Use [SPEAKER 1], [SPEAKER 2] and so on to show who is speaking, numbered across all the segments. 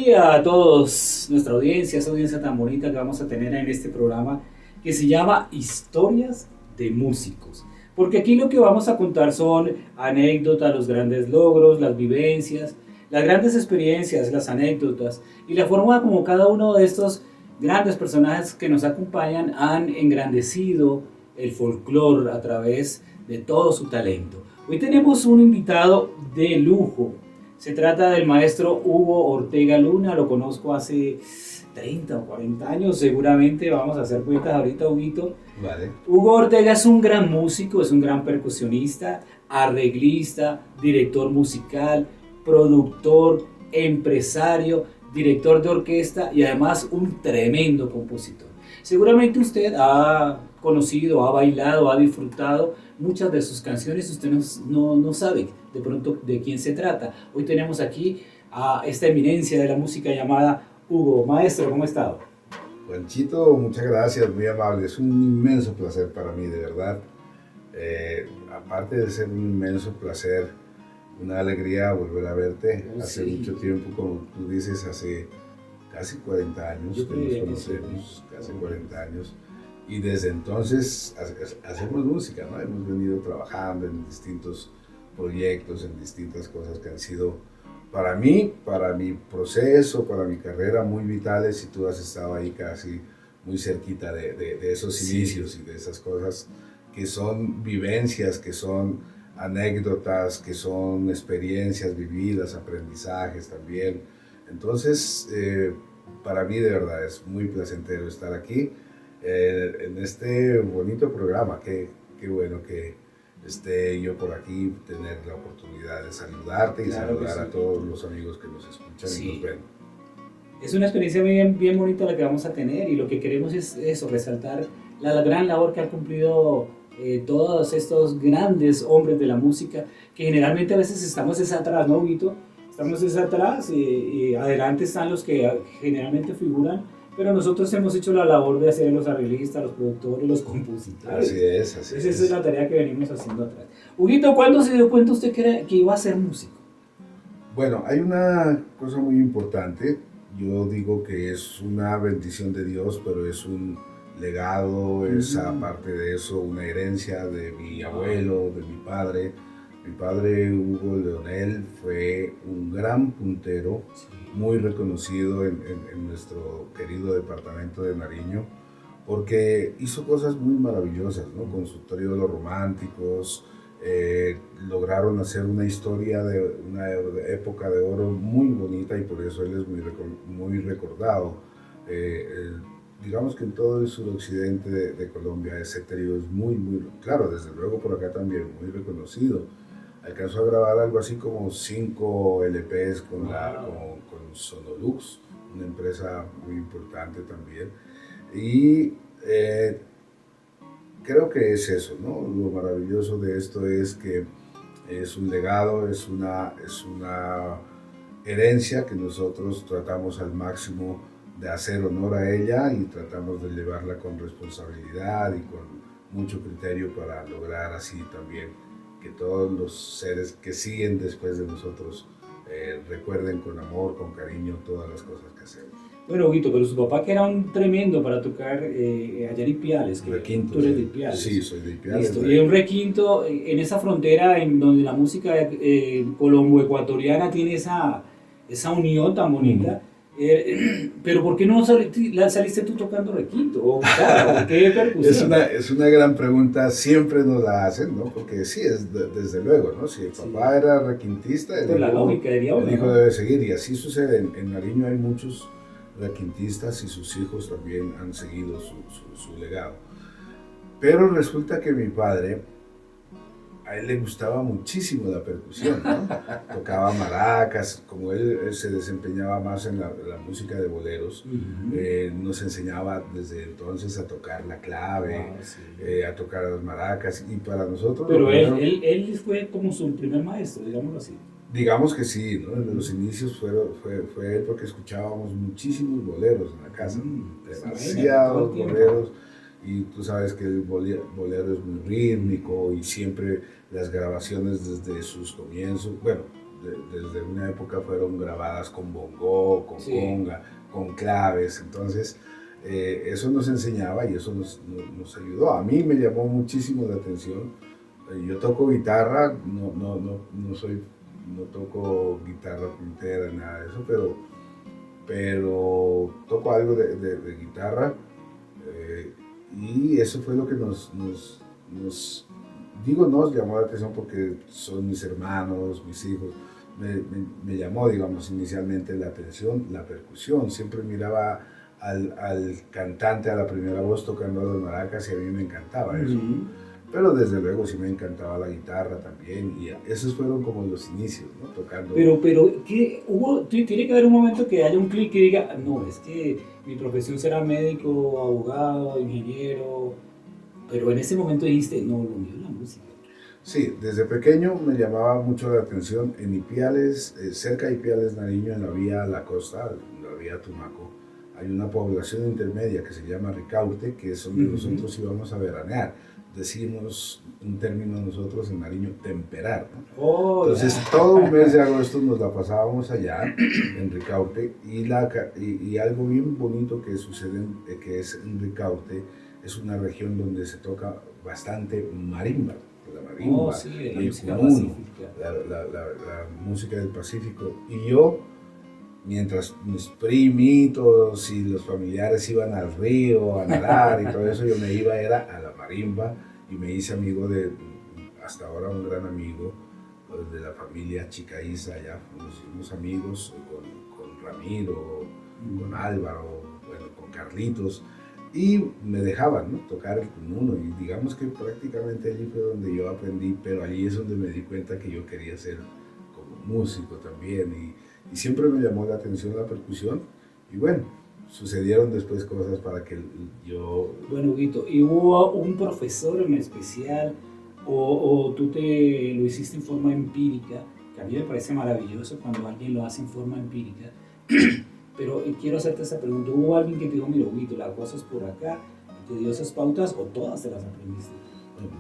[SPEAKER 1] día a todos, nuestra audiencia, esa audiencia tan bonita que vamos a tener en este programa que se llama Historias de Músicos. Porque aquí lo que vamos a contar son anécdotas, los grandes logros, las vivencias, las grandes experiencias, las anécdotas y la forma como cada uno de estos grandes personajes que nos acompañan han engrandecido el folclore a través de todo su talento. Hoy tenemos un invitado de lujo. Se trata del maestro Hugo Ortega Luna, lo conozco hace 30 o 40 años, seguramente vamos a hacer cuentas ahorita, Huguito.
[SPEAKER 2] Vale.
[SPEAKER 1] Hugo Ortega es un gran músico, es un gran percusionista, arreglista, director musical, productor, empresario, director de orquesta y además un tremendo compositor. Seguramente usted ha conocido, ha bailado, ha disfrutado muchas de sus canciones, usted no sabe de pronto de quién se trata. Hoy tenemos aquí a esta eminencia de la música llamada Hugo. Maestro, ¿cómo está?
[SPEAKER 2] Juanchito, muchas gracias, muy amable. Es un inmenso placer para mí, de verdad. Aparte de ser un inmenso placer, una alegría volver a verte. Hace mucho tiempo, como tú dices, hace casi 40 años que nos conocemos, casi 40 años. Y desde entonces hacemos música, ¿no? Hemos venido trabajando en distintos proyectos, en distintas cosas que han sido para mí, para mi proceso, para mi carrera muy vitales, y tú has estado ahí casi muy cerquita de esos inicios y de esas cosas que son vivencias, que son anécdotas, que son experiencias vividas, aprendizajes también. Entonces, para mí de verdad es muy placentero estar aquí en este bonito programa. Qué bueno que esté yo por aquí, tener la oportunidad de saludarte y
[SPEAKER 1] claro
[SPEAKER 2] saludar
[SPEAKER 1] sí.
[SPEAKER 2] A todos los amigos que nos escuchan y nos ven.
[SPEAKER 1] Es una experiencia bien bonita la que vamos a tener, y lo que queremos es eso, resaltar la gran labor que han cumplido todos estos grandes hombres de la música, que generalmente a veces estamos atrás, ¿no, Huguito? Estamos atrás y adelante están los que generalmente figuran, pero nosotros hemos hecho la labor de hacer los arreglistas, los productores, los compositores.
[SPEAKER 2] Así es, así es.
[SPEAKER 1] Esa es la tarea que venimos haciendo atrás. Huguito, ¿cuándo se dio cuenta usted que iba a ser músico?
[SPEAKER 2] Bueno, hay una cosa muy importante. Yo digo que es una bendición de Dios, pero es un legado, es aparte de eso una herencia de mi abuelo, de mi padre. Mi padre, Hugo Leonel, fue un gran puntero, muy reconocido en nuestro querido departamento de Nariño, porque hizo cosas muy maravillosas, ¿no? Con su trío de los románticos, lograron hacer una historia de una época de oro muy bonita, y por eso él es muy recordado. Digamos que en todo el suroccidente de Colombia ese trío es muy, claro, desde luego por acá también, muy reconocido. Alcanzó a grabar algo así como 5 LPs con Sonolux, una empresa muy importante también. Y creo que es eso, ¿no? Lo maravilloso de esto es que es un legado, es una herencia que nosotros tratamos al máximo de hacer honor a ella, y tratamos de llevarla con responsabilidad y con mucho criterio para lograr así también que todos los seres que siguen después de nosotros recuerden con amor, con cariño todas las cosas que hacemos.
[SPEAKER 1] Bueno, Huguito, pero su papá, que era un tremendo para tocar allá en Ipiales, que
[SPEAKER 2] requinto,
[SPEAKER 1] tú eres de Ipiales.
[SPEAKER 2] Sí, soy de Ipiales.
[SPEAKER 1] Listo. Y un requinto en esa frontera en donde la música colombo-ecuatoriana tiene esa unión tan bonita. Pero ¿por qué no saliste tú tocando requinto? ¿O guitarra? ¿Qué percusión?
[SPEAKER 2] Es una gran pregunta, siempre nos la hacen, ¿no? Porque sí, desde luego, ¿no? Si el papá era requintista, el hijo debe seguir, y así sucede. En Nariño hay muchos requintistas y sus hijos también han seguido su legado. Pero resulta que mi padre, a él le gustaba muchísimo la percusión, ¿no? Tocaba maracas, como él se desempeñaba más en la música de boleros, nos enseñaba desde entonces a tocar la clave, a tocar las maracas, y para nosotros...
[SPEAKER 1] Pero él fue como su primer maestro, digámoslo así.
[SPEAKER 2] Digamos que sí, ¿no? En los inicios fue él, porque escuchábamos muchísimos boleros en la casa, demasiados boleros. Y tú sabes que el bolero es muy rítmico, y siempre las grabaciones desde sus comienzos, bueno, desde una época fueron grabadas con bongo, con conga, con claves. Entonces, eso nos enseñaba y eso nos ayudó. A mí me llamó muchísimo la atención. Yo toco guitarra, no toco guitarra puntera, nada de eso, pero toco algo de guitarra, y eso fue lo que nos llamó la atención porque son mis hermanos, mis hijos. Me llamó, digamos, inicialmente la atención la percusión. Siempre miraba al cantante a la primera voz tocando las maracas y a mí me encantaba eso. Pero desde luego sí me encantaba la guitarra también, y esos fueron como los inicios, ¿no? Tocando.
[SPEAKER 1] Pero ¿qué tiene que haber un momento que haya un clic que diga, no, es que mi profesión será médico, abogado, ingeniero, pero en ese momento dijiste, no, lo mío es la música.
[SPEAKER 2] Sí, desde pequeño me llamaba mucho la atención. En Ipiales, cerca de Ipiales, Nariño, en la vía La Costa, la vía Tumaco, hay una población intermedia que se llama Ricaurte, que es donde nosotros íbamos a veranear. Decimos un término nosotros en Nariño, temperar, ¿no? Entonces todo un mes de agosto nos la pasábamos allá en Ricaurte, y algo bien bonito que sucede, que es en Ricaurte, es una región donde se toca bastante marimba. La marimba,
[SPEAKER 1] la música
[SPEAKER 2] pacífica. La música del Pacífico. Y yo, mientras mis primitos y los familiares iban al río a nadar y todo eso, yo me iba a la marimba, y me hice amigo hasta ahora un gran amigo de la familia Chicaiza. Ya fuimos amigos con Ramiro, con Álvaro, bueno, con Carlitos. Y me dejaban, ¿no?, tocar el cununo, y digamos que prácticamente allí fue donde yo aprendí, pero allí es donde me di cuenta que yo quería ser como músico también, y siempre me llamó la atención la percusión, y bueno, sucedieron después cosas para que yo...
[SPEAKER 1] Bueno, Huguito, ¿y hubo un profesor en especial, o tú lo hiciste en forma empírica? Que a mí me parece maravilloso cuando alguien lo hace en forma empírica. Pero quiero hacerte esa pregunta. ¿Hubo alguien que te dijo, mira, Huguito, la cosa es por acá, te dio esas pautas, o todas te las aprendiste?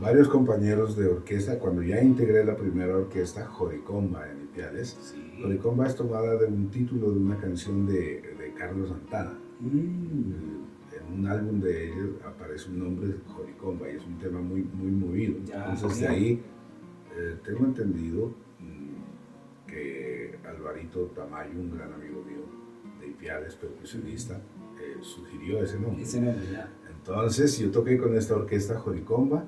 [SPEAKER 2] Varios compañeros de orquesta. Cuando ya integré la primera orquesta, Joricomba, en Ipiales, Joricomba es tomada de un título de una canción de Carlos Santana. En un álbum de ellos aparece un nombre de Joricomba, y es un tema muy, muy movido. Entonces de ahí tengo entendido que Alvarito Tamayo, un gran amigo mío de Ipiales, percusionista, sugirió ese nombre. Entonces yo toqué con esta orquesta Joricomba,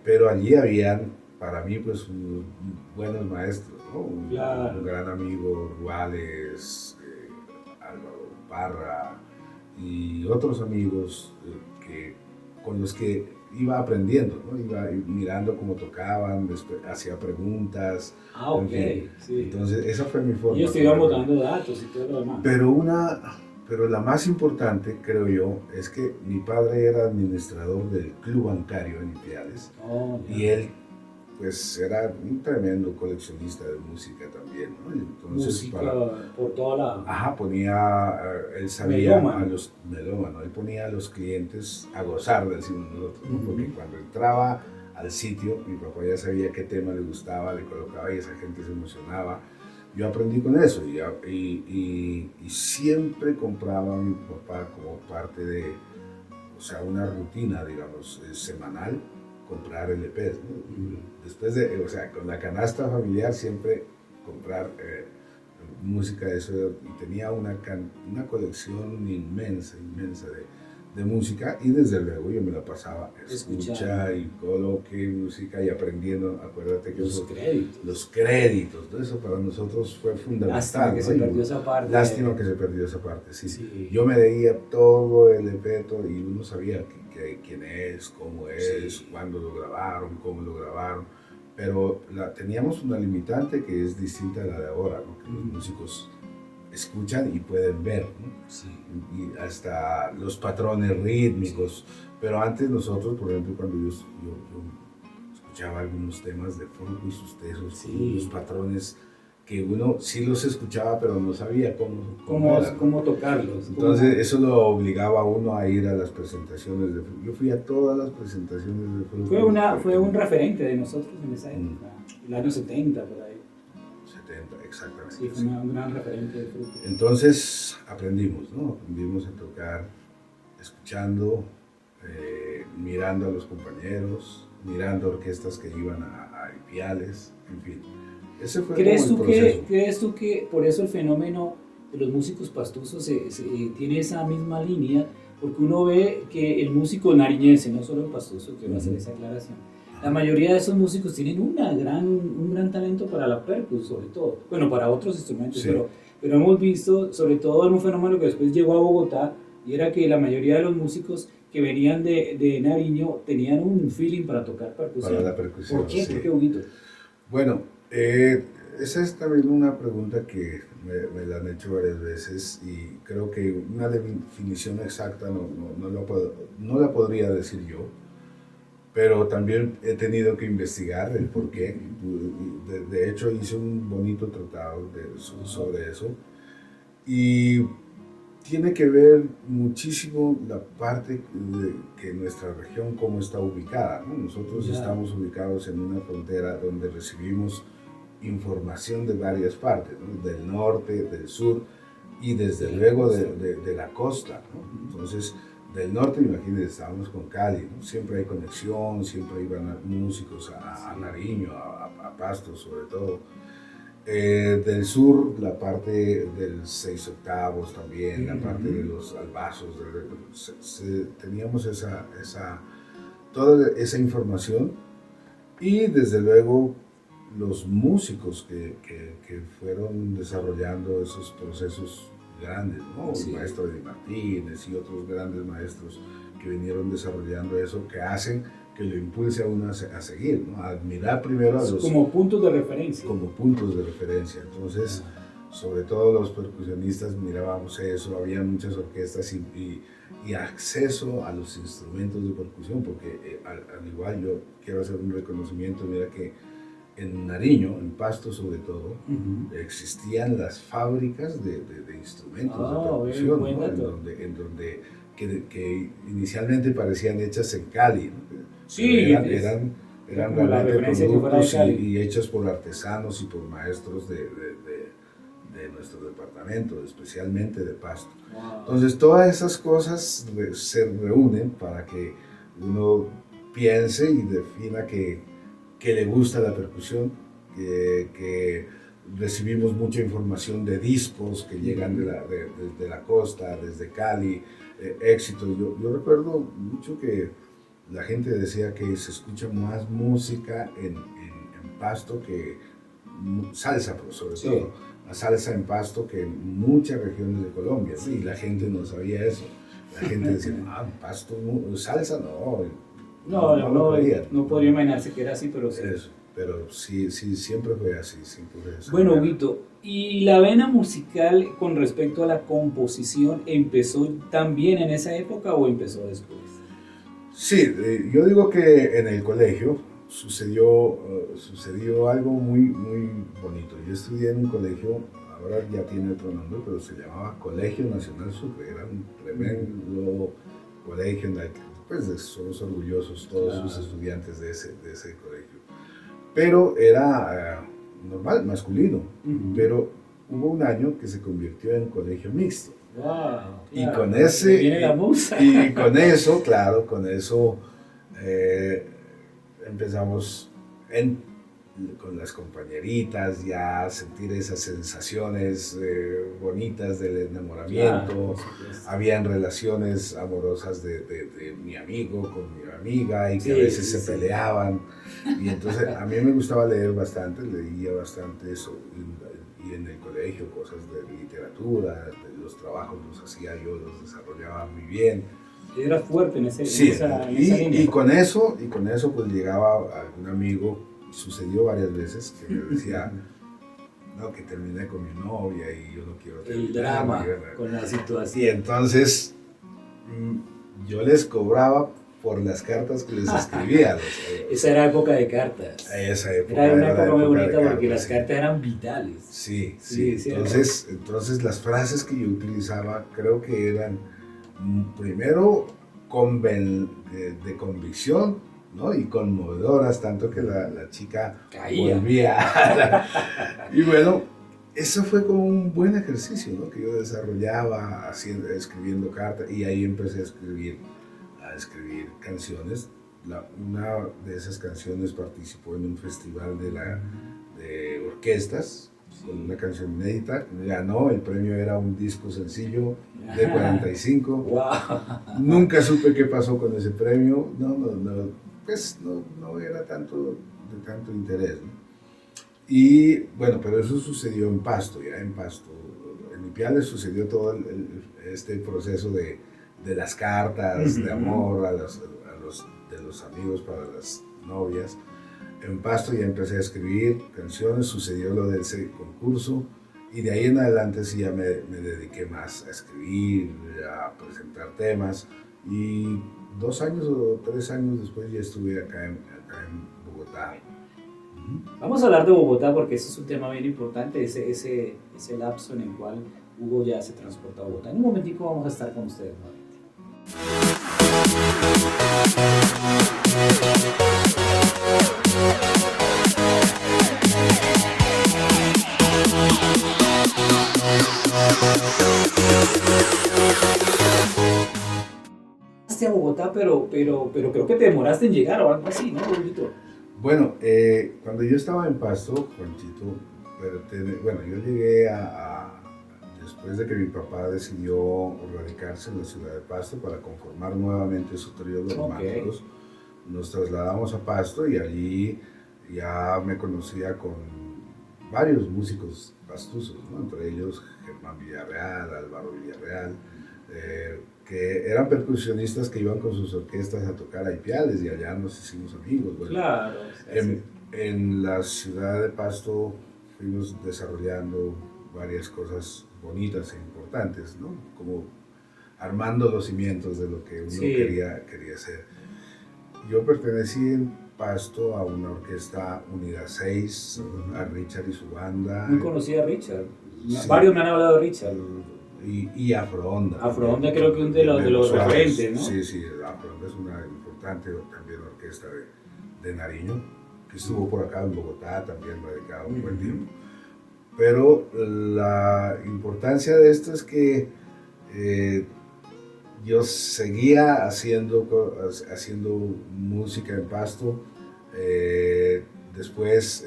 [SPEAKER 2] pero allí habían, para mí, pues, buenos maestros, ¿no? Un gran amigo, Ruales, Álvaro Parra, y otros amigos con los que iba aprendiendo, ¿no? Iba mirando cómo tocaban, hacía preguntas.
[SPEAKER 1] En fin.
[SPEAKER 2] Entonces esa fue mi forma.
[SPEAKER 1] Ellos te iban botando datos y todo lo demás.
[SPEAKER 2] Pero la más importante, creo yo, es que mi padre era administrador del club bancario en Ipiales, y él, pues, era un tremendo coleccionista de música también, ¿no? Y entonces,
[SPEAKER 1] música por toda la...
[SPEAKER 2] Ajá, él sabía a los melómanos, él ponía a los clientes a gozar, decimos nosotros, ¿no? Porque cuando entraba al sitio, mi papá ya sabía qué tema le gustaba, le colocaba, y esa gente se emocionaba. Yo aprendí con eso, y siempre compraba a mi papá, como parte de, o sea, una rutina, digamos, semanal, comprar LPs, ¿no? Después o sea, con la canasta familiar siempre comprar música de eso, y tenía una colección inmensa de música, y desde luego yo me la pasaba escuchar y coloqué música y aprendiendo. Acuérdate que los créditos, ¿no? Eso para nosotros fue fundamental.
[SPEAKER 1] Lástima que se perdió esa parte.
[SPEAKER 2] Lástima que se perdió esa parte, sí. Yo me leía todo el EP, y uno sabía quién es, cómo es, cuándo lo grabaron, cómo lo grabaron, pero teníamos una limitante que es distinta a la de ahora, ¿no? Que los músicos escuchan y pueden ver, ¿no? Y hasta los patrones rítmicos. Pero antes nosotros, por ejemplo, cuando yo escuchaba algunos temas de folk y sus tesos, los patrones que uno sí los escuchaba, pero no sabía
[SPEAKER 1] cómo tocarlos.
[SPEAKER 2] Entonces eso lo obligaba a uno a ir a las presentaciones de folk. Yo fui a todas las presentaciones de folk.
[SPEAKER 1] Fue un referente de nosotros en esa época, el año 70, por ahí.
[SPEAKER 2] 70, exactamente.
[SPEAKER 1] Sí, fue un gran referente de fruto.
[SPEAKER 2] Entonces aprendimos, ¿no? Aprendimos a tocar escuchando, mirando a los compañeros, mirando orquestas que iban a Ipiales, en fin. Ese fue
[SPEAKER 1] ¿Crees
[SPEAKER 2] como el proceso.
[SPEAKER 1] ¿Crees tú que por eso el fenómeno de los músicos pastusos tiene esa misma línea? Porque uno ve que el músico nariñense, no solo el pastuso, quiero hacer esa aclaración, la mayoría de esos músicos tienen un gran talento para la percusión, sobre todo. Bueno, para otros instrumentos,
[SPEAKER 2] Sí.
[SPEAKER 1] pero hemos visto, sobre todo en un fenómeno que después llegó a Bogotá, y era que la mayoría de los músicos que venían de Nariño tenían un feeling para tocar percusión.
[SPEAKER 2] Para la percusión,
[SPEAKER 1] ¿Por qué?
[SPEAKER 2] sí.
[SPEAKER 1] ¿Por qué, Huguito?
[SPEAKER 2] Bueno, esa es también una pregunta que me la han hecho varias veces y creo que una definición exacta no la podría decir yo, pero también he tenido que investigar el por qué. De hecho, hice un bonito tratado sobre eso y tiene que ver muchísimo la parte de que nuestra región cómo está ubicada, ¿no? Nosotros estamos ubicados en una frontera donde recibimos información de varias partes, ¿no? Del norte, del sur y desde luego de la costa, ¿no? Entonces, del norte, imagínense, estábamos con Cali, ¿no? Siempre hay conexión, siempre iban músicos a Nariño, a Pasto sobre todo. Del sur, la parte del 6/8 también, la parte de los albazos, teníamos toda esa información y desde luego los músicos que fueron desarrollando esos procesos grandes, ¿no? Sí. El maestro Eddie Martínez y otros grandes maestros que vinieron desarrollando eso, que hacen que lo impulse a uno a seguir, ¿no? A admirar primero a los...
[SPEAKER 1] Como puntos de referencia.
[SPEAKER 2] Como puntos de referencia. Entonces, sobre todo los percusionistas mirábamos eso, había muchas orquestas y acceso a los instrumentos de percusión, porque al igual yo quiero hacer un reconocimiento, mira que en Nariño, en Pasto sobre todo, existían las fábricas de instrumentos de percusión, ¿no? en donde que inicialmente parecían hechas en Cali, ¿no?
[SPEAKER 1] Sí,
[SPEAKER 2] eran realmente productos y hechos por artesanos y por maestros de nuestro departamento, especialmente de Pasto. Wow. Entonces todas esas cosas se reúnen para que uno piense y defina que le gusta la percusión, que recibimos mucha información de discos que llegan de la costa, desde Cali, éxitos. Yo recuerdo mucho que la gente decía que se escucha más música en Pasto que salsa, sobre todo. La salsa en Pasto que en muchas regiones de Colombia, ¿sí? Y la gente no sabía eso. La gente decía, Pasto, salsa,
[SPEAKER 1] no podría imaginarse que era así, pero sí.
[SPEAKER 2] Eso, pero sí, siempre fue así. Siempre fue así.
[SPEAKER 1] Bueno, Huguito, ¿y la vena musical con respecto a la composición empezó también en esa época o empezó después?
[SPEAKER 2] Sí, yo digo que en el colegio sucedió algo muy, muy bonito. Yo estudié en un colegio, ahora ya tiene otro nombre, pero se llamaba Colegio Nacional Sucre. Era un tremendo colegio en el que pues, somos orgullosos todos sus estudiantes de ese colegio. Pero era normal, masculino, pero hubo un año que se convirtió en colegio mixto.
[SPEAKER 1] Wow,
[SPEAKER 2] y claro, con ese
[SPEAKER 1] viene la musa.
[SPEAKER 2] Y con eso, claro, empezamos con las compañeritas ya a sentir esas sensaciones bonitas del enamoramiento. Claro, habían relaciones amorosas de mi amigo con mi amiga y que a veces se peleaban. Y entonces a mí me gustaba leer bastante, leía bastante eso. Y en el colegio cosas de literatura, los trabajos los hacía yo, los desarrollaba muy bien.
[SPEAKER 1] Era fuerte en esa
[SPEAKER 2] línea. Y con eso pues llegaba algún amigo, sucedió varias veces, que me decía, no, que terminé con mi novia y yo no quiero terminar.
[SPEAKER 1] El drama con la situación.
[SPEAKER 2] Y entonces yo les cobraba por las cartas que les escribía.
[SPEAKER 1] Esa era época de cartas.
[SPEAKER 2] Esa época
[SPEAKER 1] era una época muy bonita porque las cartas eran vitales.
[SPEAKER 2] Sí. Entonces las frases que yo utilizaba creo que eran primero de convicción ¿no? Y conmovedoras, tanto que la chica
[SPEAKER 1] Caía.
[SPEAKER 2] volvía. Y bueno, eso fue como un buen ejercicio, ¿no? Que yo desarrollaba escribiendo cartas, y ahí empecé a escribir canciones. Una de esas canciones participó en un festival de orquestas con una canción inédita, ganó, el premio era un disco sencillo de 45.
[SPEAKER 1] Wow.
[SPEAKER 2] Nunca supe qué pasó con ese premio, pues no era de tanto interés, ¿no? Y bueno, pero eso sucedió en Pasto, ya en Pasto. En Ipiales sucedió todo este proceso de las cartas de amor de los amigos para las novias. En Pasto ya empecé a escribir canciones, sucedió lo de ese concurso, y de ahí en adelante sí ya me dediqué más a escribir, a presentar temas, y 2 años o 3 años después ya estuve acá en Bogotá.
[SPEAKER 1] Vamos a hablar de Bogotá porque ese es un tema bien importante, ese lapso en el cual Hugo ya se transportó a Bogotá. En un momentico vamos a estar con ustedes nuevamente. A Bogotá, pero creo que te demoraste en llegar o algo así, ¿no, Huguito?
[SPEAKER 2] Bueno, cuando yo estaba en Pasto, Juanchito, bueno, yo llegué después de que mi papá decidió radicarse en la ciudad de Pasto para conformar nuevamente su trío de románticos. Nos trasladamos a Pasto y allí ya me conocía con varios músicos pastusos, ¿no? Entre ellos Germán Villarreal, Álvaro Villarreal, que eran percusionistas que iban con sus orquestas a tocar a Ipiales, y allá nos hicimos amigos. Bueno,
[SPEAKER 1] claro.
[SPEAKER 2] En la ciudad de Pasto fuimos desarrollando varias cosas bonitas e importantes, ¿no? Como armando los cimientos de lo que uno quería hacer. Yo pertenecí en Pasto a una orquesta Unidad 6, a Richard y su banda.
[SPEAKER 1] Muy conocida Richard.
[SPEAKER 2] Sí.
[SPEAKER 1] Varios me han hablado de Richard.
[SPEAKER 2] Y Afroonda.
[SPEAKER 1] Afroonda creo que es uno de los referentes, ¿no?
[SPEAKER 2] Sí, Afroonda es una importante también orquesta de Nariño, que estuvo por acá en Bogotá, también radicado un buen tiempo. Pero la importancia de esto es que yo seguía haciendo música en Pasto. Después,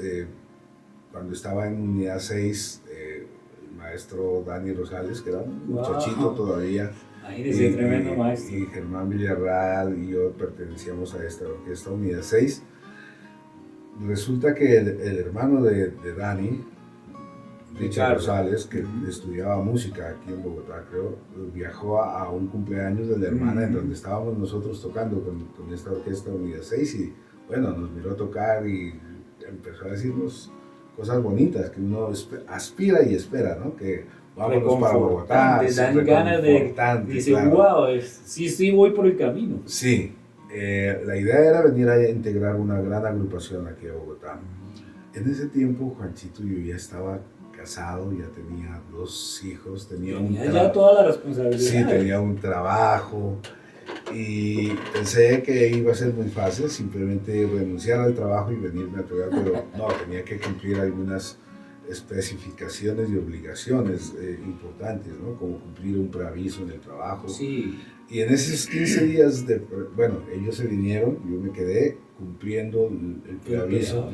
[SPEAKER 2] cuando estaba en Unidad 6, el maestro Dani Rosales, que era un muchachito todavía,
[SPEAKER 1] tremendo maestro,
[SPEAKER 2] y Germán Villarreal y yo pertenecíamos a esta orquesta Unidad 6. Resulta que el hermano de Dani, Richard Rosales, que estudiaba música aquí en Bogotá, creo, viajó a un cumpleaños de la hermana en donde estábamos nosotros tocando con esta orquesta Unidad 6, y bueno, nos miró tocar y empezó a decirnos cosas bonitas que uno aspira y espera, ¿no? Que vámonos para Bogotá.
[SPEAKER 1] Dan ganas de decir, wow, sí, voy por el camino.
[SPEAKER 2] Sí, la idea era venir a integrar una gran agrupación aquí a Bogotá. En ese tiempo, Juanchito, yo ya estaba casado, ya tenía 2 hijos, tenía
[SPEAKER 1] ya toda la responsabilidad.
[SPEAKER 2] Sí, tenía un trabajo, y pensé que iba a ser muy fácil simplemente renunciar al trabajo y venirme a tocar, pero no, tenía que cumplir algunas especificaciones y obligaciones importantes, ¿no? Como cumplir un preaviso en el trabajo.
[SPEAKER 1] Sí.
[SPEAKER 2] Y en esos 15 días, bueno, ellos se vinieron, yo me quedé cumpliendo el preaviso.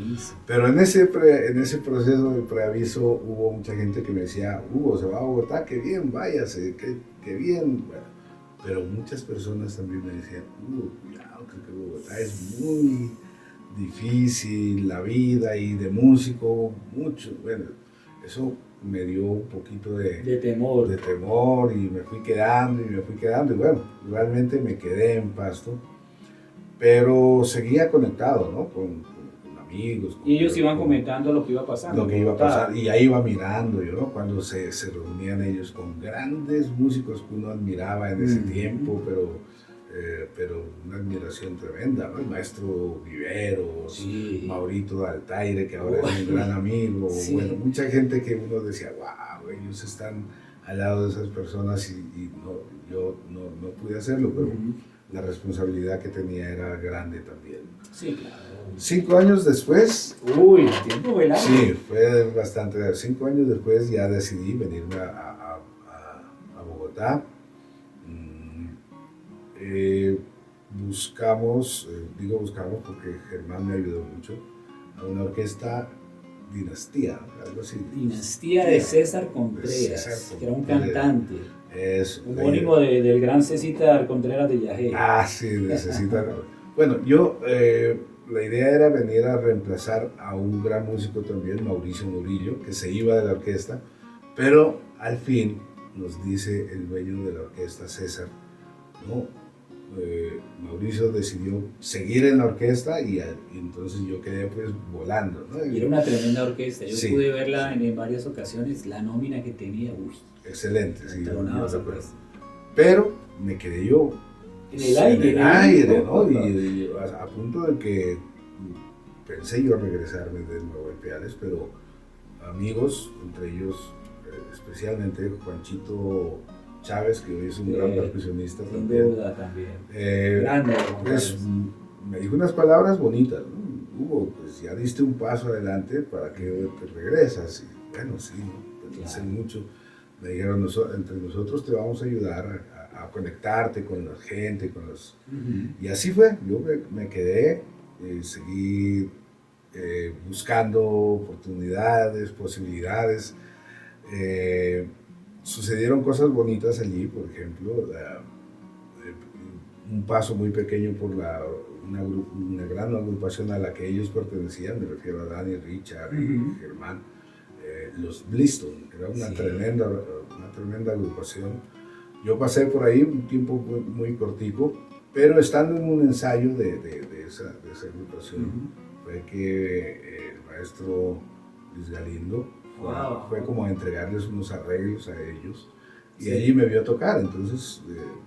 [SPEAKER 2] Pero en ese proceso de preaviso hubo mucha gente que me decía, Hugo, se va a Bogotá, qué bien, váyase, qué bien. Bueno, pero muchas personas también me decían, Hugo, cuidado, que Bogotá es muy difícil, la vida, y de músico, mucho. Bueno, eso me dio un poquito de temor, y me fui quedando, y bueno, realmente me quedé en Pasto, pero seguía conectado, ¿no? Con amigos.
[SPEAKER 1] Y ellos iban comentando lo que iba pasando.
[SPEAKER 2] Lo que iba a pasar, y ahí iba mirando yo, ¿no? Cuando se reunían ellos con grandes músicos que uno admiraba en ese tiempo, pero una admiración tremenda, ¿no? El maestro Vivero, Maurito de Altaire, que ahora es un gran amigo, bueno, mucha gente que uno decía, wow, ellos están al lado de esas personas, y yo no pude hacerlo, pero la responsabilidad que tenía era grande también.
[SPEAKER 1] Sí, claro.
[SPEAKER 2] 5 años después...
[SPEAKER 1] Uy, tiempo velado.
[SPEAKER 2] Sí, fue bastante. 5 años después ya decidí venirme a Bogotá. Buscamos, digo buscamos porque Germán me ayudó mucho, a una orquesta Dinastía, algo así.
[SPEAKER 1] Dinastía de César Contreras, que era un cantante.
[SPEAKER 2] Es
[SPEAKER 1] homónimo del gran César Contreras de Yajé.
[SPEAKER 2] Ah, sí, de César. Bueno, yo, la idea era venir a reemplazar a un gran músico también, Mauricio Murillo, que se iba de la orquesta, pero al fin nos dice el dueño de la orquesta, César, no, Mauricio decidió seguir en la orquesta y entonces yo quedé pues volando, ¿no?
[SPEAKER 1] Y era una tremenda orquesta, yo
[SPEAKER 2] sí,
[SPEAKER 1] pude verla en varias ocasiones, la nómina que tenía, uy.
[SPEAKER 2] Excelente, sí, yo recuerdo.
[SPEAKER 1] Pues.
[SPEAKER 2] Pero me quedé yo
[SPEAKER 1] en el aire,
[SPEAKER 2] ¿no? Y a punto de que pensé yo regresarme de nuevo a Ipiales, pero amigos, entre ellos especialmente Juanchito Chávez, que hoy es un gran percusionista también.
[SPEAKER 1] Duda, también.
[SPEAKER 2] Grande. Pues me dijo unas palabras bonitas, ¿no? Hugo, pues ya diste un paso adelante, ¿para qué te regresas? Y bueno, sí, ¿no? Pensé mucho. Me dijeron, entre nosotros te vamos a ayudar a conectarte con la gente, con los... Y así fue, yo me quedé, seguí buscando oportunidades, posibilidades. Sucedieron cosas bonitas allí, por ejemplo, un paso muy pequeño por una gran agrupación a la que ellos pertenecían, me refiero a Dani, Richard, Germán, los Bliston, que era una tremenda agrupación. Yo pasé por ahí un tiempo muy cortico, pero estando en un ensayo de esa agrupación, fue que el maestro Luis Galindo fue como a entregarles unos arreglos a ellos y allí me vio tocar, entonces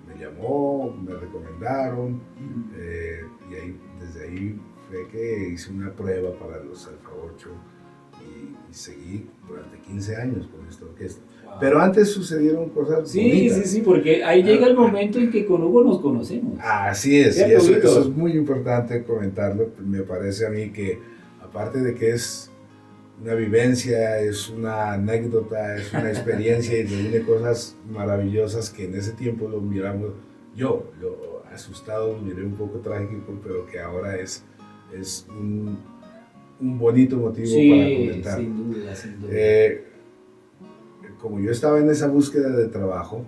[SPEAKER 2] me llamó, me recomendaron y desde ahí fue que hice una prueba para los Alfa 8 y seguí durante 15 años con esta orquesta. Pero antes sucedieron cosas bonitas.
[SPEAKER 1] Sí, porque ahí llega el momento en que con Hugo nos conocemos.
[SPEAKER 2] Así es, y eso es muy importante comentarlo. Me parece a mí que, aparte de que es una vivencia, es una anécdota, es una experiencia y reúne cosas maravillosas que en ese tiempo lo miramos. Yo, lo asustado, miré un poco trágico, pero que ahora es un bonito motivo para comentar.
[SPEAKER 1] Sin duda, sin duda.
[SPEAKER 2] Como yo estaba en esa búsqueda de trabajo,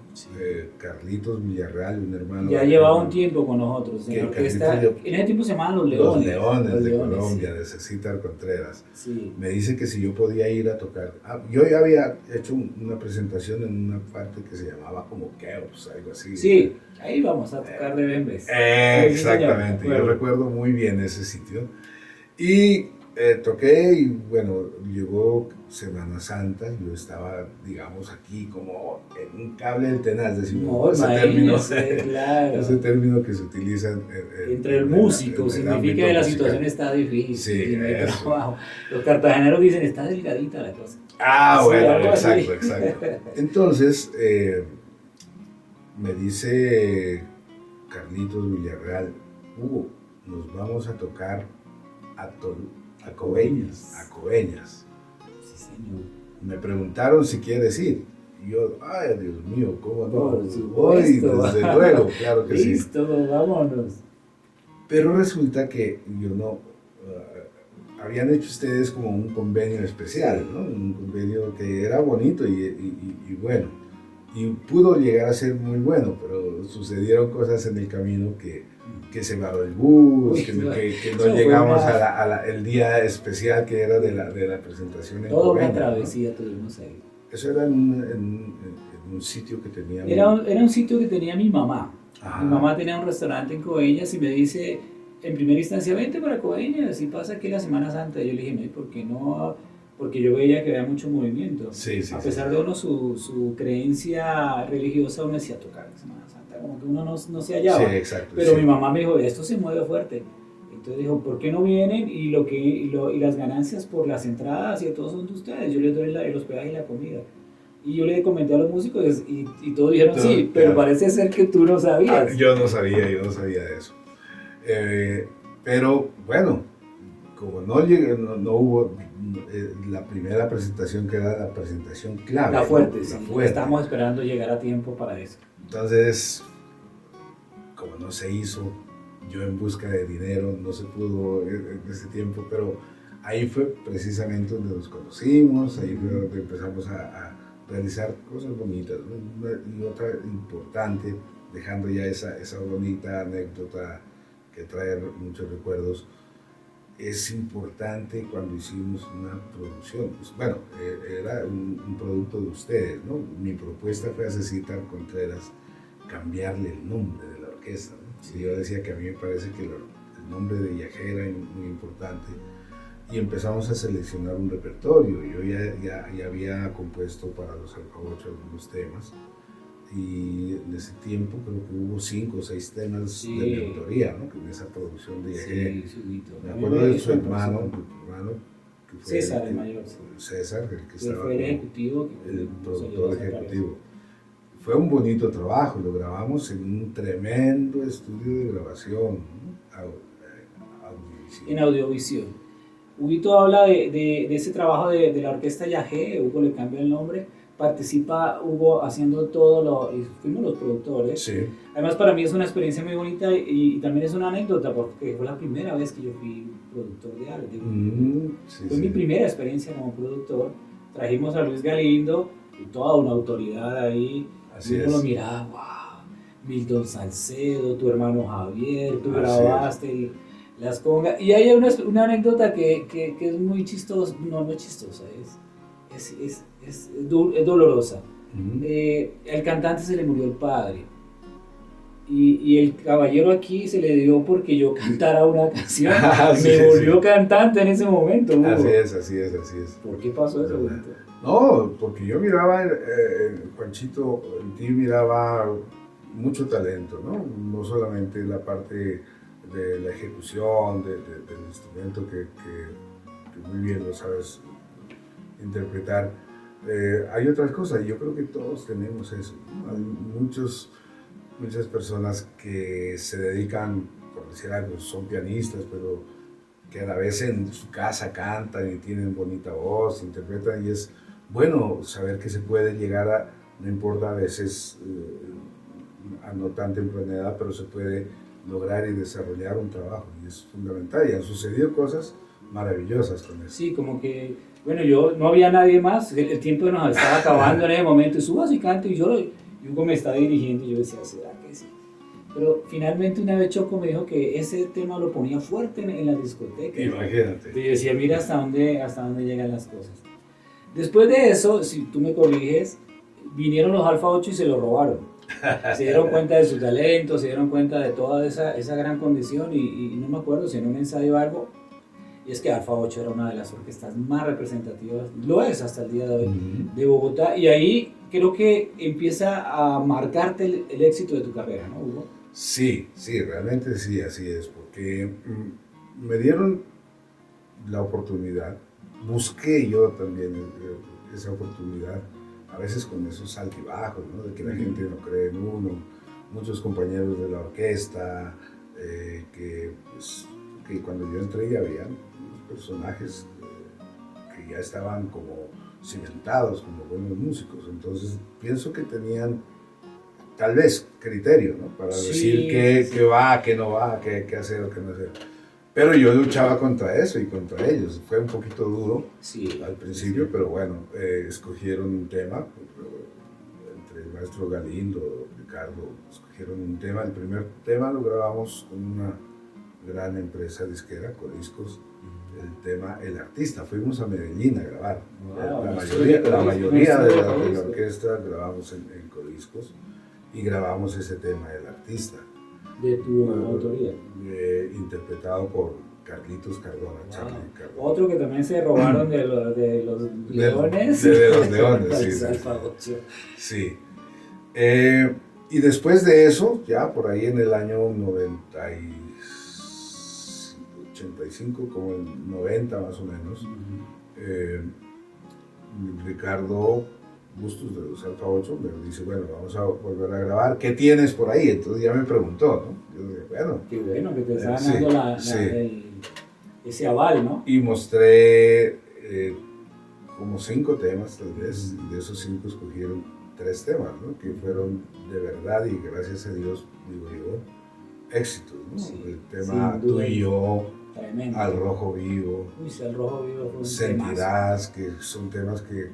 [SPEAKER 2] Carlitos Villarreal, un hermano...
[SPEAKER 1] Ya llevaba un tiempo con nosotros en la orquesta. En ese tiempo se llamaban Los Leones.
[SPEAKER 2] Los Leones de Colombia, de César Contreras.
[SPEAKER 1] Sí.
[SPEAKER 2] Me dice que si yo podía ir a tocar... yo ya había hecho una presentación en una parte que se llamaba como Keops, algo así.
[SPEAKER 1] Sí, ahí vamos a tocar de Bembes.
[SPEAKER 2] Exactamente, yo recuerdo muy bien ese sitio. Y toqué y bueno, llegó Semana Santa, yo estaba, digamos, aquí como en un cable del tenaz, decimos, ese término que se utiliza
[SPEAKER 1] entre el músico, significa que la situación está difícil,
[SPEAKER 2] sí,
[SPEAKER 1] trabajo. Los cartageneros dicen, está delgadita la cosa.
[SPEAKER 2] Bueno, exacto. Entonces, me dice Carlitos Villarreal, Hugo, nos vamos a tocar a Coveñas.
[SPEAKER 1] Sí, señor.
[SPEAKER 2] Me preguntaron si quieres ir. Y yo, ay, Dios mío, ¿cómo no?
[SPEAKER 1] Voy,
[SPEAKER 2] desde luego, claro que
[SPEAKER 1] Listo, sí. Vámonos.
[SPEAKER 2] Pero resulta que yo no... habían hecho ustedes como un convenio especial, ¿no? Un convenio que era bonito y bueno. Y pudo llegar a ser muy bueno, pero sucedieron cosas en el camino que se varó el bus, que no llegamos el día especial que era de la presentación en
[SPEAKER 1] Toda
[SPEAKER 2] Coveñas,
[SPEAKER 1] una travesía, ¿no? Tuvimos ahí.
[SPEAKER 2] Eso era en un sitio que tenía...
[SPEAKER 1] Era un sitio que tenía mi mamá.
[SPEAKER 2] Ajá.
[SPEAKER 1] Mi mamá tenía un restaurante en Coveñas y me dice, en primera instancia, vente para Coveñas y pasa aquí la Semana Santa. Y yo le dije, no, ¿por qué no? Porque yo veía que había mucho movimiento. A pesar de uno su creencia religiosa, uno decía tocar en Semana Santa, como que uno no se hallaba.
[SPEAKER 2] Sí, exacto.
[SPEAKER 1] Pero mi mamá me dijo, esto se mueve fuerte. Entonces dijo, ¿por qué no vienen? Y las ganancias por las entradas y todo son de ustedes. Yo les doy el hospedaje y la comida. Y yo le comenté a los músicos y todos dijeron sí, pero
[SPEAKER 2] claro.
[SPEAKER 1] parece ser que tú no sabías.
[SPEAKER 2] Yo no sabía de eso. Pero bueno, como no hubo la primera presentación que era la presentación clave.
[SPEAKER 1] La fuerte,
[SPEAKER 2] ¿no?
[SPEAKER 1] sí.
[SPEAKER 2] La fuerte.
[SPEAKER 1] Estamos esperando llegar a tiempo para eso.
[SPEAKER 2] Entonces, como no se hizo, yo en busca de dinero, no se pudo en ese tiempo, pero ahí fue precisamente donde nos conocimos, ahí fue donde empezamos a realizar cosas bonitas, ¿no? Y otra importante, dejando ya esa bonita anécdota que trae muchos recuerdos, es importante cuando hicimos una producción. Pues, bueno, era un producto de ustedes, ¿no? Mi propuesta fue a Cecita Contreras cambiarle el nombre de la orquesta, ¿no? Sí. Yo decía que a mí me parece que el nombre de Yagé era muy importante y empezamos a seleccionar un repertorio. Yo ya había compuesto para los Alfa 8 algunos temas y en ese tiempo creo que hubo 5 o 6 temas de mi autoría, ¿no? En esa producción de Yagé.
[SPEAKER 1] Sí,
[SPEAKER 2] me acuerdo de su hermano, que fue
[SPEAKER 1] César, el mayor.
[SPEAKER 2] César, el que estaba
[SPEAKER 1] fue el ejecutivo,
[SPEAKER 2] el productor ejecutivo. Fue un bonito trabajo, lo grabamos en un tremendo estudio de grabación, ¿no?
[SPEAKER 1] En Audiovisión. Huguito habla de ese trabajo de la orquesta Yagé, Hugo le cambia el nombre, participa Hugo haciendo todo y fuimos los productores.
[SPEAKER 2] Sí.
[SPEAKER 1] Además para mí es una experiencia muy bonita y también es una anécdota porque fue la primera vez que yo fui productor de arte. Fue mi primera experiencia como productor. Trajimos a Luis Galindo, y toda una autoridad ahí.
[SPEAKER 2] Así
[SPEAKER 1] y uno lo miraba, wow, Milton Salcedo, tu hermano Javier, tú grabaste las congas. Y hay una anécdota que es muy chistosa, no es chistosa, es dolorosa. El cantante se le murió el padre. Y el caballero aquí se le dio porque yo cantara una canción. Me volvió cantante en ese momento. Hugo.
[SPEAKER 2] Así es.
[SPEAKER 1] ¿Por qué pasó eso?
[SPEAKER 2] No, porque yo miraba, Juanchito, en ti miraba mucho talento, ¿no? No solamente la parte de la ejecución, del instrumento que muy bien lo sabes interpretar. Hay otras cosas, yo creo que todos tenemos eso, ¿no? Hay muchas personas que se dedican, por decir algo, son pianistas, pero que a la vez en su casa cantan y tienen bonita voz, interpretan, y es bueno saber que se puede llegar a, no importa a veces a no tan temprana edad, pero se puede lograr y desarrollar un trabajo, y es fundamental, y han sucedido cosas maravillosas con eso.
[SPEAKER 1] Sí, como que, bueno, no había nadie más, el tiempo nos estaba acabando en ese momento, y subas y canto, y Hugo me estaba dirigiendo, y yo decía, ¿será que sí? Pero finalmente una vez Choco me dijo que ese tema lo ponía fuerte en la discoteca.
[SPEAKER 2] Imagínate.
[SPEAKER 1] Y decía, mira hasta dónde llegan las cosas. Después de eso, si tú me corriges, vinieron los Alfa 8 y se lo robaron. Se dieron cuenta de su talento, se dieron cuenta de toda esa gran condición y no me acuerdo si en un ensayo o algo. Y es que Alfa 8 era una de las orquestas más representativas, lo es hasta el día de hoy, de Bogotá. Y ahí creo que empieza a marcarte el éxito de tu carrera, ¿no, Hugo?
[SPEAKER 2] Sí, realmente sí, así es, porque me dieron la oportunidad, busqué yo también esa oportunidad, a veces con esos altibajos, ¿no? De que la gente no cree en uno, muchos compañeros de la orquesta, que cuando yo entré ya habían unos personajes que ya estaban como cimentados como buenos músicos, entonces pienso que tenían tal vez criterio, ¿no? Para decir qué va, qué no va, qué hacer o qué no hacer. Pero yo luchaba contra eso y contra ellos. Fue un poquito duro al principio, pero bueno, escogieron un tema, entre el maestro Galindo, Ricardo, escogieron un tema. El primer tema lo grabamos con una gran empresa disquera, Codiscos, el tema El Artista. Fuimos a Medellín a grabar. Wow, la mayoría de la orquesta grabamos en Codiscos. Y grabamos ese tema, El Artista.
[SPEAKER 1] ¿De tu autoría?
[SPEAKER 2] Interpretado por Carlitos Cardona. Wow.
[SPEAKER 1] Charlie Cardona. Otro que también se robaron de los Leones.
[SPEAKER 2] De los Leones, sí. Sí. Y después de eso, ya por ahí en el año 85, como el 90 más o menos, Ricardo Bustos de los Alfa 8 me dice, bueno, vamos a volver a grabar, ¿qué tienes por ahí? Entonces ya me preguntó, ¿no? Yo dije, bueno.
[SPEAKER 1] Qué bueno que te estaban
[SPEAKER 2] sí,
[SPEAKER 1] dando
[SPEAKER 2] sí.
[SPEAKER 1] ese aval, ¿no?
[SPEAKER 2] Y mostré como 5 temas tal vez, y de esos 5 escogieron 3 temas, ¿no? Que fueron de verdad y gracias a Dios, digo yo, éxitos, ¿no?
[SPEAKER 1] Sí,
[SPEAKER 2] el tema Tú y yo,
[SPEAKER 1] tremendo.
[SPEAKER 2] Al Rojo Vivo,
[SPEAKER 1] Uy, sí, Al Rojo Vivo fue un
[SPEAKER 2] Sentirás, que son temas que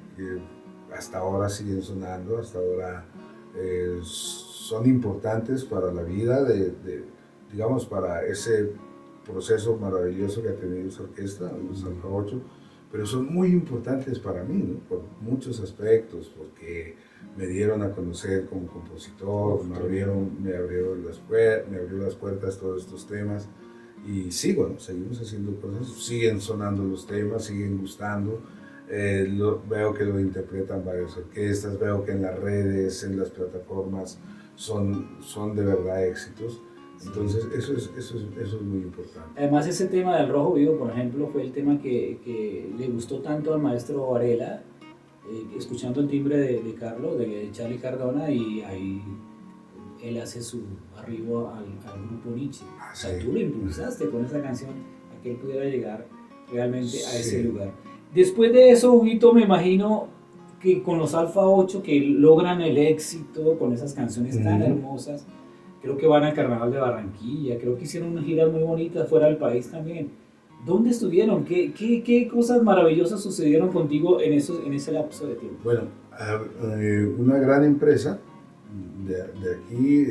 [SPEAKER 2] hasta ahora siguen sonando, hasta ahora son importantes para la vida, digamos, para ese proceso maravilloso que ha tenido esa orquesta, los Alfa 8, pero son muy importantes para mí, ¿no? Por muchos aspectos, porque me dieron a conocer como compositor, me abrió las puertas todos estos temas, y sí, bueno, seguimos haciendo cosas, siguen sonando los temas, siguen gustando. Veo que lo interpretan varias orquestas, veo que en las redes, en las plataformas son de verdad éxitos. Entonces eso es muy importante.
[SPEAKER 1] Además ese tema del Rojo Vivo, por ejemplo, fue el tema que le gustó tanto al maestro Varela, escuchando el timbre de Carlos, de Charlie Cardona, y ahí él hace su arribo al grupo Nietzsche. O sea, tú lo impulsaste con esa canción a que él pudiera llegar realmente a ese lugar. Después de eso, Huguito, me imagino que con los Alfa 8 que logran el éxito con esas canciones tan hermosas, creo que van al Carnaval de Barranquilla, creo que hicieron unas giras muy bonitas fuera del país también. ¿Dónde estuvieron? ¿Qué cosas maravillosas sucedieron contigo en ese lapso de tiempo?
[SPEAKER 2] Bueno, una gran empresa de aquí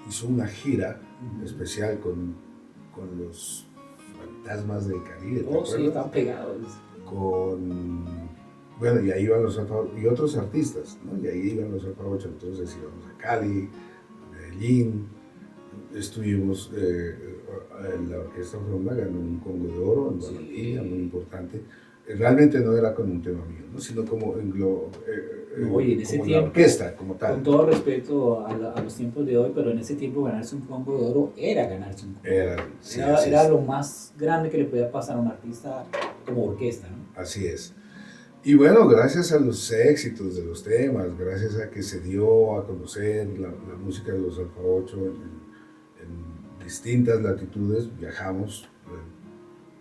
[SPEAKER 2] hizo una gira especial con los Fantasmas del Caribe.
[SPEAKER 1] Oh, sí, están pegados.
[SPEAKER 2] Bueno, y ahí iban los Alfa 8 y otros artistas, ¿no? Y ahí iban los Alfa 8, entonces íbamos a Cali, a Medellín, estuvimos, la orquesta Fronda ganó un Congo de Oro en Barranquilla, muy importante. Realmente no era con un tema mío, ¿no? Sino como en ese
[SPEAKER 1] tiempo,
[SPEAKER 2] la orquesta, como tal.
[SPEAKER 1] Con todo respeto a los tiempos de hoy, pero en ese tiempo ganarse un Congo de Oro era ganarse un Congo de Oro. Era lo más grande que le podía pasar a un artista como orquesta, ¿no?
[SPEAKER 2] Así es. Y bueno, gracias a los éxitos de los temas, gracias a que se dio a conocer la música de los Alfa 8 en distintas latitudes, viajamos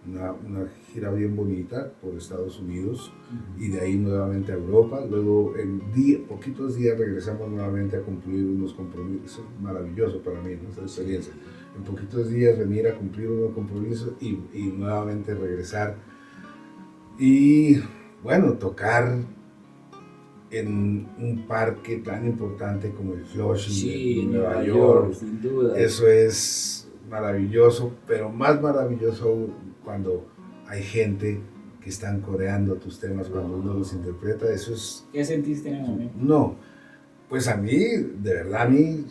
[SPEAKER 2] una gira bien bonita por Estados Unidos y de ahí nuevamente a Europa. Luego en poquitos días regresamos nuevamente a cumplir unos compromisos. Maravilloso para mí, ¿no? Esa experiencia. En poquitos días venir a cumplir unos compromisos y nuevamente regresar. Y bueno, tocar en un parque tan importante como el Flushing de Nueva York,
[SPEAKER 1] sin duda.
[SPEAKER 2] Eso es maravilloso, pero más maravilloso aún cuando hay gente que están coreando tus temas cuando uno los interpreta. Eso es...
[SPEAKER 1] ¿Qué sentiste en el momento?
[SPEAKER 2] No, pues a mí, de verdad, a mí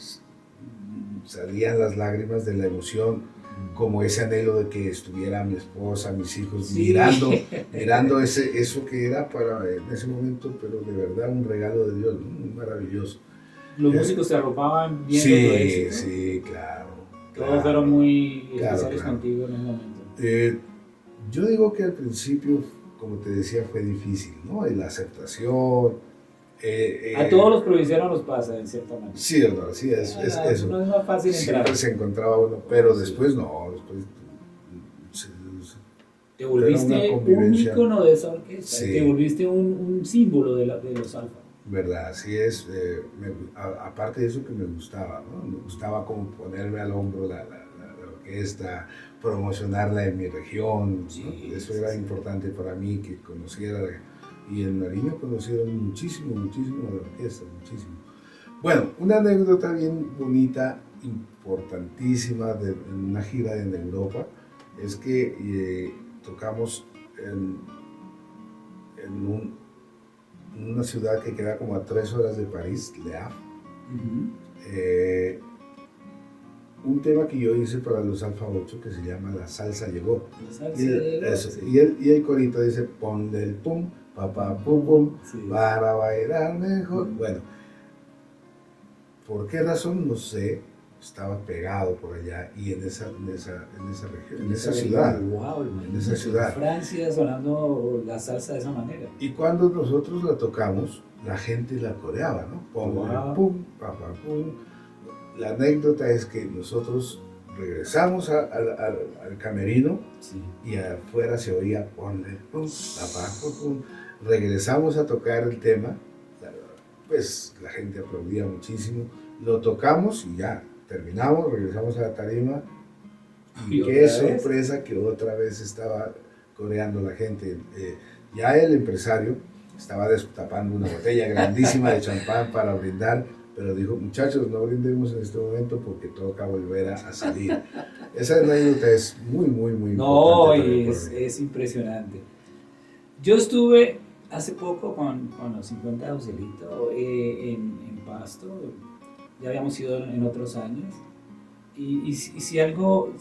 [SPEAKER 2] salían las lágrimas de la emoción, como ese anhelo de que estuviera mi esposa, mis hijos, mirando eso que era para en ese momento, pero de verdad un regalo de Dios, muy maravilloso.
[SPEAKER 1] ¿Los músicos se arropaban viendo todo eso?
[SPEAKER 2] Sí, claro.
[SPEAKER 1] Todos fueron muy especiales contigo en ese momento.
[SPEAKER 2] Yo digo que al principio, como te decía, fue difícil, ¿no? La aceptación.
[SPEAKER 1] A todos los provincianos nos pasa, en cierta manera.
[SPEAKER 2] Sí, no, sí, es eso.
[SPEAKER 1] No es más fácil entrar.
[SPEAKER 2] Siempre se encontraba uno, pero después no.
[SPEAKER 1] Te volviste un ícono de esa orquesta, sí. Te volviste un símbolo de los Alfa.
[SPEAKER 2] Verdad, así es. Aparte de eso que me gustaba, ¿no? Me gustaba como ponerme al hombro la orquesta, promocionarla en mi región, ¿no? Eso era importante para mí, que conociera. Y en Nariño conocieron muchísimo a la orquesta, muchísimo. Bueno, una anécdota bien bonita, importantísima de una gira en Europa, es que tocamos en una ciudad que queda como a 3 horas de París, Le Havre. Un tema que yo hice para los Alfa 8 que se llama La Salsa Llegó. Y el corito dice, ponle el pum, papá pum pum, para bailar mejor. Bueno, ¿por qué razón? No sé, estaba pegado por allá y en esa región, en esa ciudad.
[SPEAKER 1] Wow,
[SPEAKER 2] en esa ciudad.
[SPEAKER 1] Francia sonando la salsa de esa manera.
[SPEAKER 2] Y cuando nosotros la tocamos, la gente la coreaba, ¿no? Pum, pum, pa, pa, pum. La anécdota es que nosotros regresamos al camerino, sí, y afuera se oía ponle, pum, pa, pa, pum, pum. Regresamos a tocar el tema, pues la gente aplaudía muchísimo, lo tocamos y ya, terminamos, regresamos a la tarima y qué sorpresa que otra vez estaba coreando la gente. Ya el empresario estaba destapando una botella grandísima de champán para brindar, pero dijo, muchachos, no brindemos en este momento porque toca volver a salir. Esa anécdota es muy importante.
[SPEAKER 1] No, es impresionante. Yo estuve hace poco con los 50 de Joselito en Pasto, ya habíamos ido en otros años, y si algo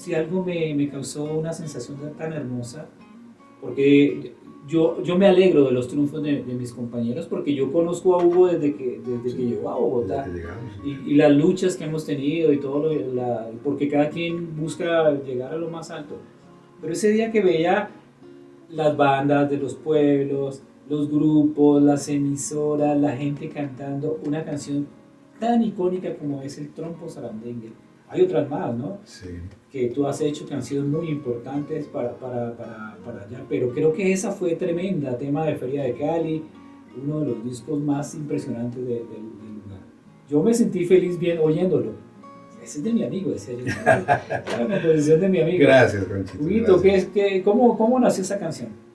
[SPEAKER 1] me causó una sensación tan hermosa, porque yo me alegro de los triunfos de mis compañeros, porque yo conozco a Hugo desde que llegó a Bogotá, y las luchas que hemos tenido y todo porque cada quien busca llegar a lo más alto. Pero ese día que veía las bandas de los pueblos, los grupos, las emisoras, la gente cantando una canción tan icónica como es el Trompo Sarandengue. Hay otras más, ¿no?
[SPEAKER 2] Sí.
[SPEAKER 1] Que tú has hecho que han sido muy importantes para allá, pero creo que esa fue tremenda, tema de Feria de Cali, uno de los discos más impresionantes del lugar. Yo me sentí feliz bien oyéndolo. Ese es de mi amigo, decía yo. La composición de mi amigo.
[SPEAKER 2] Gracias, Conchito.
[SPEAKER 1] Huguito, ¿cómo nació esa canción?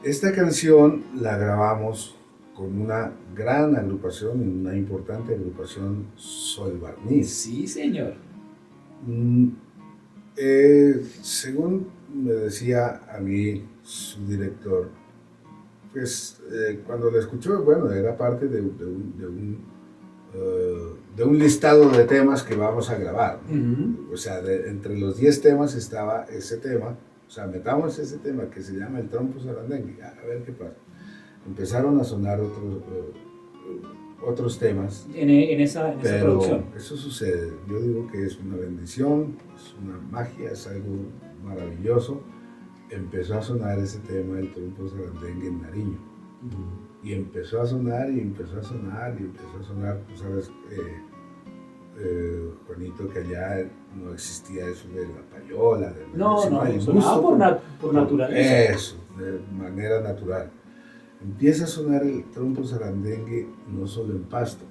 [SPEAKER 2] Esta canción la grabamos con una gran agrupación, una importante agrupación, Sol Barniz.
[SPEAKER 1] Sí, señor.
[SPEAKER 2] Según me decía a mí su director, pues cuando la escuchó, bueno, era parte de un listado de temas que vamos a grabar, ¿no? O sea, entre los 10 temas estaba ese tema, o sea, metamos ese tema que se llama el Trompo Sarandengue, a ver qué pasa. Empezaron a sonar otros temas
[SPEAKER 1] en esa producción.
[SPEAKER 2] Eso sucede, yo digo que es una bendición, es una magia, es algo maravilloso. Empezó a sonar ese tema, el Trompo Sarandengue en Nariño. Y empezó a sonar, y empezó a sonar, y empezó a sonar, tú sabes, Juanito, que allá no existía eso de la payola.
[SPEAKER 1] No, sonaba por naturaleza.
[SPEAKER 2] Eso, de manera natural. Empieza a sonar el Trompo Sarandengue no solo en Pasto,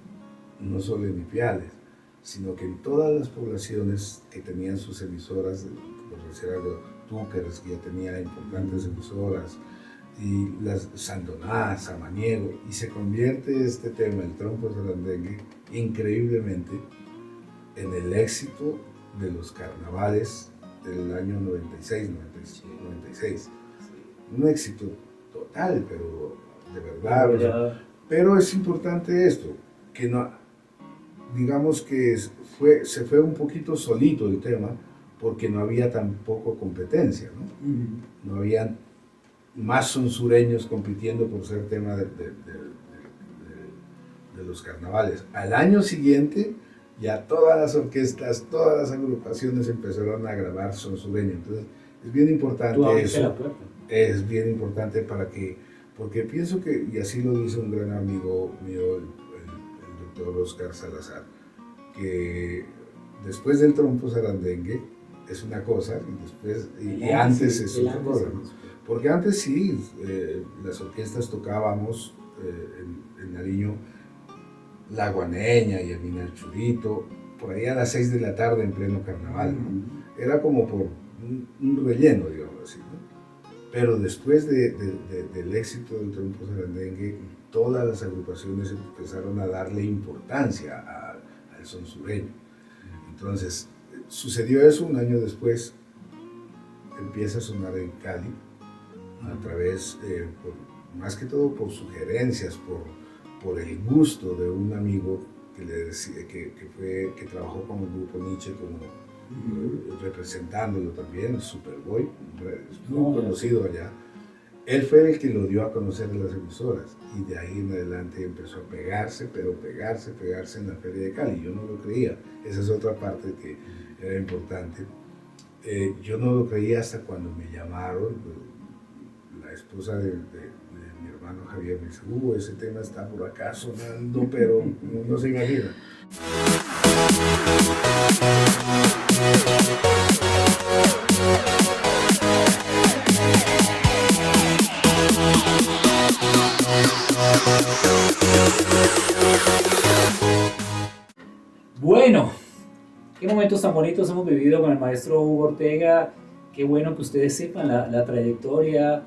[SPEAKER 2] no solo en Ipiales, sino que en todas las poblaciones que tenían sus emisoras, por decir algo, Túqueres, que ya tenía importantes emisoras, y las Sandoná, Samaniego, y se convierte este tema, el Trompo Sarandengue, increíblemente en el éxito de los carnavales del año 96. Un éxito total, pero de verdad. Pero es importante esto, que no, digamos que se fue un poquito solito el tema, porque no había tampoco competencia, ¿no? No habían más sonsureños compitiendo por ser tema de los carnavales. Al año siguiente, ya todas las orquestas, todas las agrupaciones empezaron a grabar sonsureño. Entonces, es bien importante eso. Es bien importante porque pienso que, y así lo dice un gran amigo mío, el doctor Oscar Salazar, que después del Trompo Sarandengue es una cosa, y antes es otra cosa, ¿no? Porque antes sí, las orquestas tocábamos en Nariño La Guaneña y el Churito, por ahí a las 6 de la tarde en pleno carnaval, ¿no? Era como por un relleno, digamos así, ¿no? Pero después del éxito del Trompo Sarandengue, todas las agrupaciones empezaron a darle importancia al son sureño. Entonces, sucedió eso. Un año después, empieza a sonar en Cali, a través, más que todo por sugerencias, por el gusto de un amigo que le decía, que trabajó con el grupo Nietzsche como representándolo también, Superboy, muy conocido allá. Él fue el que lo dio a conocer en las emisoras y de ahí en adelante empezó a pegarse, pero pegarse en la Feria de Cali. Yo no lo creía, esa es otra parte que era importante. Yo no lo creía hasta cuando me llamaron, la esposa de mi hermano Javier me dice, ese tema está por acá sonando, pero no se imagina.
[SPEAKER 1] Bueno, qué momentos tan bonitos hemos vivido con el maestro Hugo Ortega. Qué bueno que ustedes sepan la trayectoria.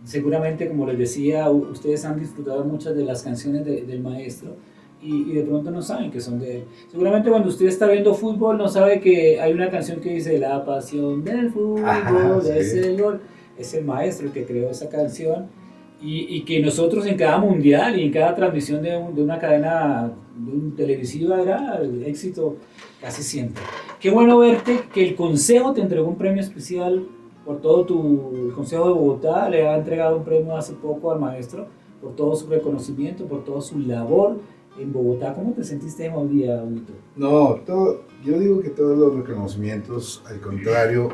[SPEAKER 1] Seguramente, como les decía, ustedes han disfrutado muchas de las canciones del maestro y de pronto no saben que son de él. Seguramente cuando usted está viendo fútbol no sabe que hay una canción que dice la pasión del fútbol, sí. Es el maestro el que creó esa canción y que nosotros en cada mundial y en cada transmisión de una cadena televisiva era el éxito casi siempre. Qué bueno verte que el Consejo te entregó un premio especial por todo el Consejo de Bogotá le ha entregado un premio hace poco al maestro por todo su reconocimiento, por toda su labor en Bogotá. ¿Cómo te sentiste en un día, Huguito?
[SPEAKER 2] No, yo digo que todos los reconocimientos, al contrario,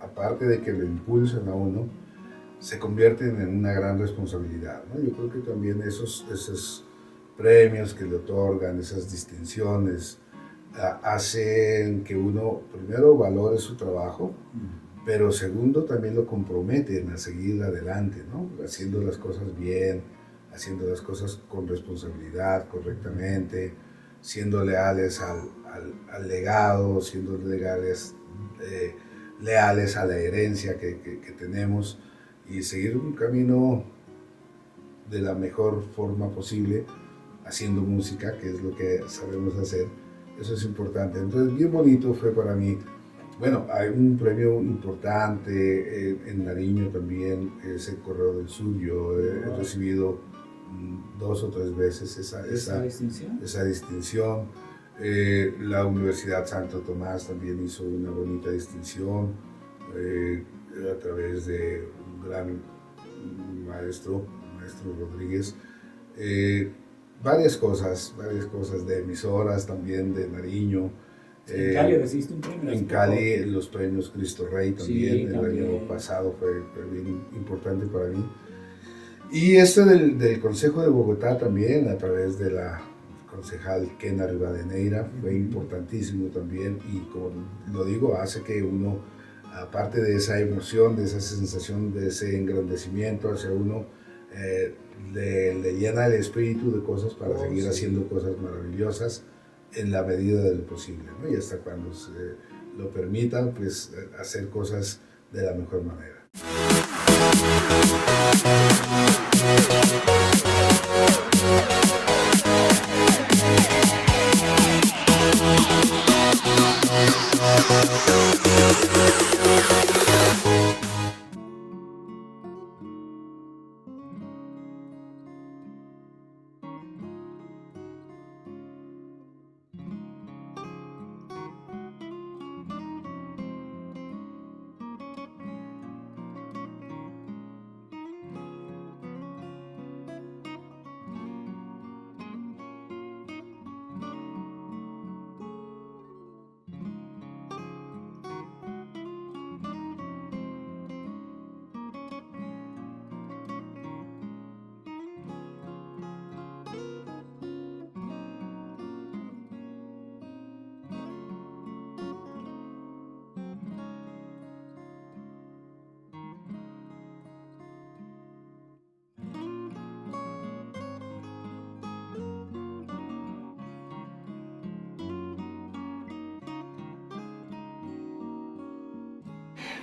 [SPEAKER 2] aparte de que lo impulsan a uno, se convierten en una gran responsabilidad, ¿no? Yo creo que también esos premios que le otorgan, esas distinciones, hacen que uno primero valore su trabajo, pero segundo también lo comprometen a seguir adelante, ¿no? Haciendo las cosas bien, haciendo las cosas con responsabilidad, correctamente, siendo leales al legado, siendo leales a la herencia que tenemos y seguir un camino de la mejor forma posible, haciendo música, que es lo que sabemos hacer. Eso es importante. Entonces, bien bonito fue para mí. Bueno, hay un premio importante en Nariño también, es el Correo del Sur. Yo he recibido 2 o 3 veces esa distinción. La Universidad Santo Tomás también hizo una bonita distinción a través de un gran maestro Rodríguez. Varias cosas de emisoras también de Nariño.
[SPEAKER 1] En Cali recibiste un premio.
[SPEAKER 2] En Cali los premios Cristo Rey también, sí, el año pasado fue bien importante para mí. Y del Consejo de Bogotá también, a través de la concejal Kena Rivadeneira, fue importantísimo también y como lo digo, hace que uno, aparte de esa emoción, de esa sensación, de ese engrandecimiento hacia uno, le llena el espíritu de cosas para seguir haciendo cosas maravillosas en la medida de lo posible, ¿no? Y hasta cuando se lo permitan, pues hacer cosas de la mejor manera.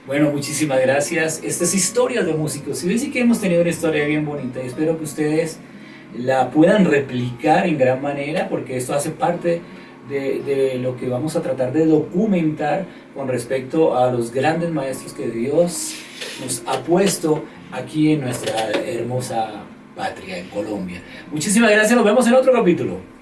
[SPEAKER 1] Bueno, muchísimas gracias. Estas historias de músicos. Y sí que hemos tenido una historia bien bonita y espero que ustedes la puedan replicar en gran manera porque esto hace parte de lo que vamos a tratar de documentar con respecto a los grandes maestros que Dios nos ha puesto aquí en nuestra hermosa patria, en Colombia. Muchísimas gracias, nos vemos en otro capítulo.